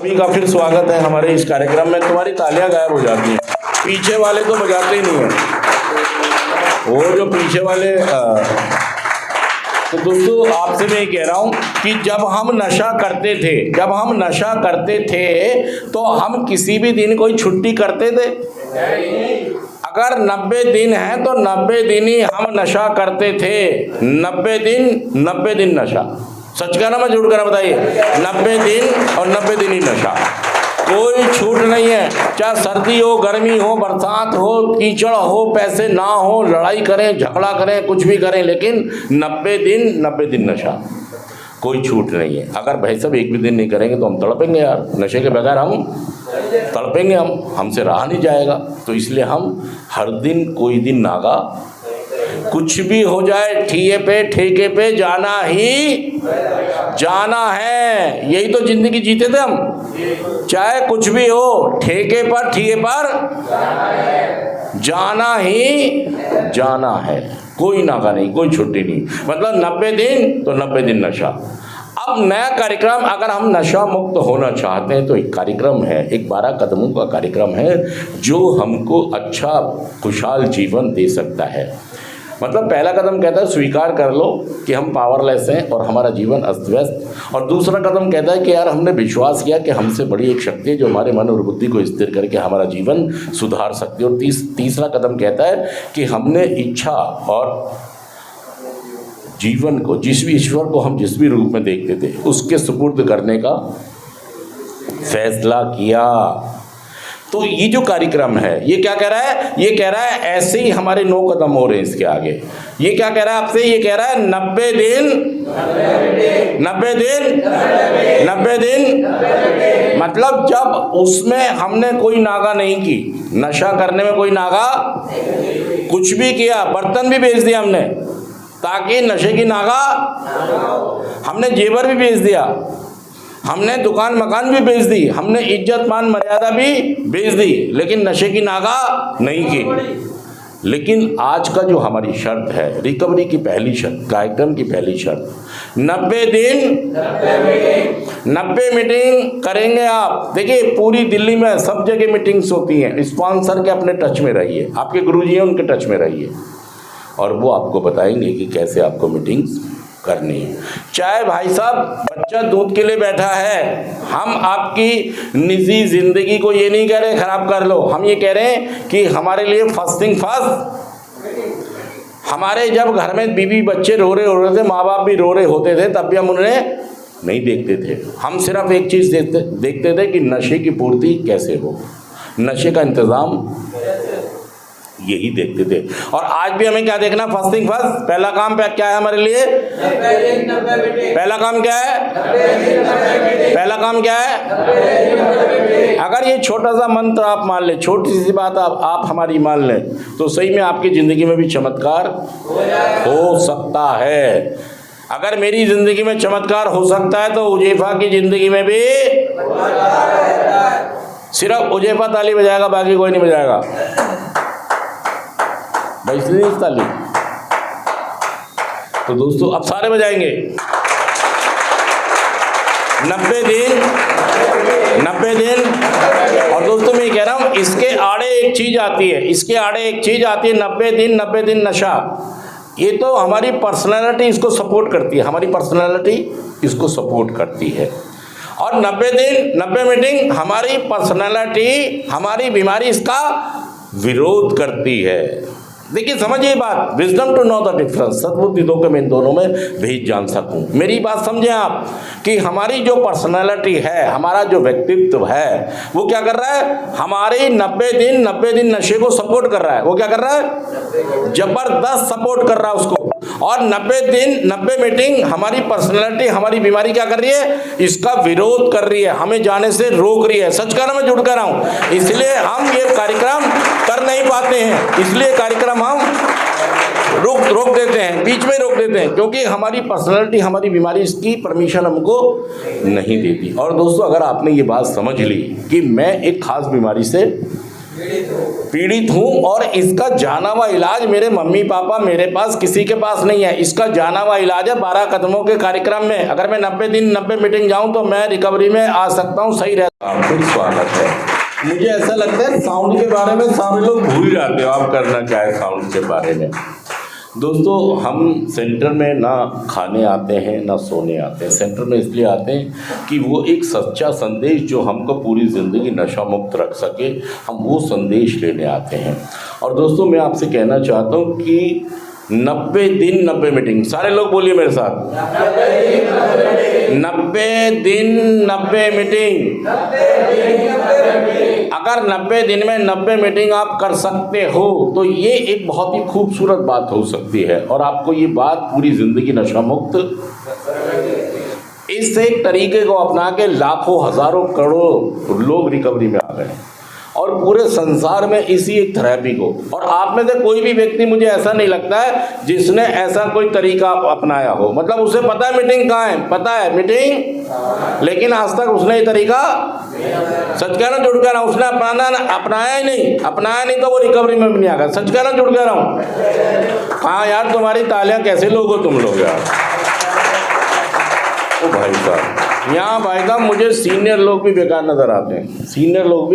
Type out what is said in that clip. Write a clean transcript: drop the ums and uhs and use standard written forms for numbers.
सभी का फिर स्वागत है हमारे इस कार्यक्रम में। तुम्हारी तालियां गायब हो जाती हैं, पीछे वाले तो बजाते ही नहीं हैं, वो जो पीछे वाले तो दोस्तों आपसे मैं ये कह रहा हूँ कि जब हम नशा करते थे तो हम किसी भी दिन कोई छुट्टी करते थे? अगर 90 दिन है तो 90 दिन ही हम नशा करते थे। 90 दिन नशा। सच कहना मैं झूठ कहना बताइए? 90 दिन और 90 दिन ही नशा, कोई छूट नहीं है। चाहे सर्दी हो, गर्मी हो, बरसात हो, कीचड़ हो, पैसे ना हो, लड़ाई करें, झगड़ा करें, कुछ भी करें, लेकिन 90 दिन नशा, कोई छूट नहीं है। अगर भाई साहब एक भी दिन नहीं करेंगे तो हम तड़पेंगे यार, नशे के बगैर हम तड़पेंगे, हमसे रहा नहीं जाएगा। तो इसलिए हम हर दिन कोई दिन नागा, कुछ भी हो जाए ठेके पे जाना है। यही तो जिंदगी जीते थे हम, चाहे कुछ भी हो, ठेके पर जाना है। कोई नागा नहीं, कोई छुट्टी नहीं, मतलब 90 दिन तो 90 दिन नशा। अब नया कार्यक्रम, अगर हम नशा मुक्त होना चाहते हैं तो एक कार्यक्रम है, एक 12 कदमों का कार्यक्रम है जो हमको अच्छा खुशहाल जीवन दे सकता है। मतलब पहला कदम कहता है स्वीकार कर लो कि हम पावरलेस हैं और हमारा जीवन अस्त व्यस्त, और दूसरा कदम कहता है कि यार हमने विश्वास किया कि हमसे बड़ी एक शक्ति है जो हमारे मन और बुद्धि को स्थिर करके हमारा जीवन सुधार सकती है। और तीसरा कदम कहता है कि हमने इच्छा और जीवन को, जिस भी ईश्वर को हम जिस भी रूप में देखते थे, उसके सुपुर्द करने का फैसला किया। तो ये जो कार्यक्रम है ये क्या कह रहा है? ये कह रहा है ऐसे ही हमारे 9 कदम हो रहे हैं इसके आगे। ये क्या कह रहा है आपसे? ये कह रहा है 90 दिन, मतलब जब उसमें हमने कोई नागा नहीं की, नशा करने में कोई नागा, कुछ भी किया, बर्तन भी बेच दिया हमने ताकि नशे की नागा, हमने जेवर भी बेच दिया, हमने दुकान मकान भी बेच दी, हमने इज्जत मान मर्यादा भी बेच दी, लेकिन नशे की नागा नहीं की। लेकिन आज का जो हमारी शर्त है, रिकवरी की पहली शर्त, कार्यक्रम की पहली शर्त, 90 दिन 90 मीटिंग करेंगे आप। देखिए पूरी दिल्ली में सब जगह मीटिंग्स होती हैं, स्पॉन्सर के अपने टच में रहिए, आपके गुरुजी हैं उनके टच में रहिए, और वो आपको बताएंगे कि कैसे आपको मीटिंग्स करनी है। चाहे भाई साहब बच्चा दूध के लिए बैठा है, हम आपकी निजी जिंदगी को ये नहीं कह रहे खराब कर लो, हम ये कह रहे हैं कि हमारे लिए फर्स्ट, हमारे जब घर में बीवी बच्चे रो रहे थे, माँ बाप भी रो रहे होते थे, तब भी हम उन्हें नहीं देखते थे। हम सिर्फ एक चीज़ देखते थे कि नशे की पूर्ति कैसे हो, नशे का इंतज़ाम, यही देखते थे। और आज भी हमें क्या देखना? फर्स्ट, पहला काम पे क्या है हमारे लिए? पहला काम क्या है? अगर ये छोटा सा मंत्र आप मान ले, छोटी सी बात आप हमारी मान लें, तो सही में आपकी जिंदगी में भी चमत्कार हो सकता है। अगर मेरी जिंदगी में चमत्कार हो सकता है तो उजैफा की जिंदगी में भी, सिर्फ उजैफा ताली बजाएगा, बाकी कोई नहीं बजाएगा। इसलिए ताली। तो दोस्तों अब सारे बजाएंगे। 90 दिन। और दोस्तों मैं कह रहा हूं इसके आड़े एक चीज आती है, 90 दिन नशा। ये तो हमारी पर्सनालिटी इसको सपोर्ट करती है, और 90 दिन 90 मीटिंग हमारी पर्सनालिटी, हमारी बीमारी इसका विरोध करती है। देखिए समझिए बात, wisdom to know the difference, सद्बुद्धि दो के मैं इन दोनों में भेद जान सकूं। मेरी बात समझें आप कि हमारी जो पर्सनालिटी है, हमारा जो व्यक्तित्व है, वो क्या कर रहा है? हमारे 90 दिन नशे को सपोर्ट कर रहा है। वो क्या कर रहा है? जबरदस्त सपोर्ट कर रहा है उसको। और 90 मीटिंग हमारी पर्सनालिटी, हमारी बीमारी क्या कर रही है? इसका विरोध कर रही है, हमें जाने से रोक रही है। सच कह रहा मैं, झूठ कह रहा हूं? इसलिए हम ये कार्यक्रम कर नहीं पाते हैं, इसलिए कार्यक्रम हम रोक देते हैं, बीच में रोक देते हैं, क्योंकि हमारी पर्सनालिटी, हमारी बीमारी इसकी परमिशन हमको नहीं देती। और दोस्तों अगर आपने ये बात समझ ली कि मैं एक खास बीमारी से पीड़ित हूँ और इसका जाना हुआ इलाज मेरे मम्मी पापा मेरे पास किसी के पास नहीं है। इसका जाना हुआ इलाज है 12 कदमों के कार्यक्रम में। अगर मैं 90 दिन 90 मीटिंग जाऊँ तो मैं रिकवरी में आ सकता हूँ, सही रहता हूँ। फिर स्वागत है। मुझे ऐसा लगता है साउंड के बारे में सारे लोग भूल जाते हो आप करना चाहे साउंड के बारे में। दोस्तों, हम सेंटर में ना खाने आते हैं ना सोने आते हैं। सेंटर में इसलिए आते हैं कि वो एक सच्चा संदेश जो हमको पूरी ज़िंदगी नशा मुक्त रख सके, हम वो संदेश लेने आते हैं। और दोस्तों, मैं आपसे कहना चाहता हूँ कि 90 दिन 90 मीटिंग, सारे लोग बोलिए मेरे साथ, 90 दिन 90 मीटिंग। अगर 90 दिन में 90 मीटिंग आप कर सकते हो तो ये एक बहुत ही खूबसूरत बात हो सकती है और आपको ये बात पूरी ज़िंदगी नशा मुक्त। इस एक तरीके को अपना के लाखों हज़ारों करोड़ों लोग रिकवरी में आ गए और पूरे संसार में इसी एक थेरेपी को। और आप में से कोई भी व्यक्ति मुझे ऐसा नहीं लगता है जिसने ऐसा कोई तरीका अपनाया हो। मतलब उसे पता है मीटिंग कहाँ है, पता है मीटिंग, लेकिन आज तक उसने ये तरीका, सच कहना जुड़ कह रहा हूँ, उसने अपनाया ही नहीं। अपनाया नहीं तो वो रिकवरी में भी नहीं आ गया। सच कहना जुड़ कह रहा हूँ। हाँ यार, तुम्हारी तालियां कैसे लोग हो तुम लोग यार। ओ भाई साहब, यहाँ भाई साहब मुझे सीनियर लोग भी बेकार नजर आते हैं। सीनियर लोग भी